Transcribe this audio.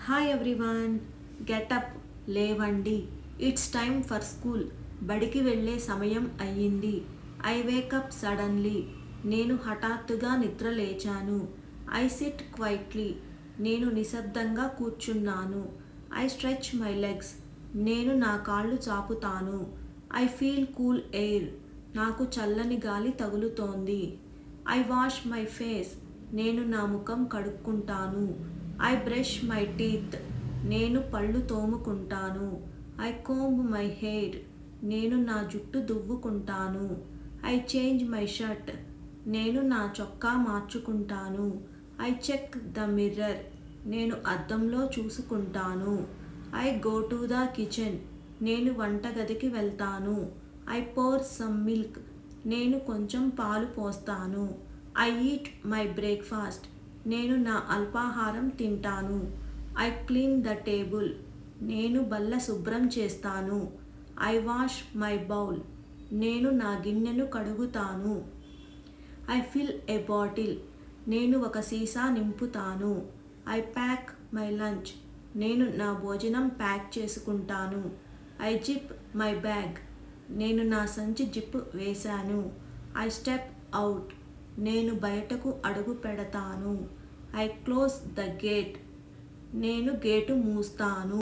Hi everyone, get up, లేవండి, it's time for school. బడికి వెళ్ళే సమయం అయ్యింది. I wake up suddenly. నేను హఠాత్తుగా నిద్ర లేచాను. I sit quietly. నేను నిశ్శబ్దంగా కూర్చున్నాను. I stretch my legs. నేను నా కాళ్ళు చాపుతాను. I feel cool air. నాకు చల్లని గాలి తగులుతోంది. I wash my face. నేను నా ముఖం కడుక్కుంటాను. I brush my teeth. నేను పళ్ళు తోముకుంటాను. I comb my hair. నేను నా జుట్టు దువ్వుకుంటాను. I change my shirt. నేను నా చొక్కా మార్చుకుంటాను. I check the mirror. నేను అద్దంలో చూసుకుంటాను. I go to the kitchen. నేను వంటగదికి వెళ్తాను. I pour some milk. నేను కొంచెం పాలు పోస్తాను. I eat my breakfast. నేను నా అల్పాహారం తింటాను. I clean the table. నేను బల్ల శుభ్రం చేస్తాను. I wash my bowl. నేను నా గిన్నెను కడుగుతాను. I fill a bottle. నేను ఒక సీసా నింపుతాను. I pack my lunch. నేను నా భోజనం ప్యాక్ చేసుకుంటాను. I zip my bag. నేను నా సంచి జిప్ వేశాను. I step out. నేను బయటకు అడుగు పెడతాను. I close the gate. నేను గేటు మూస్తాను.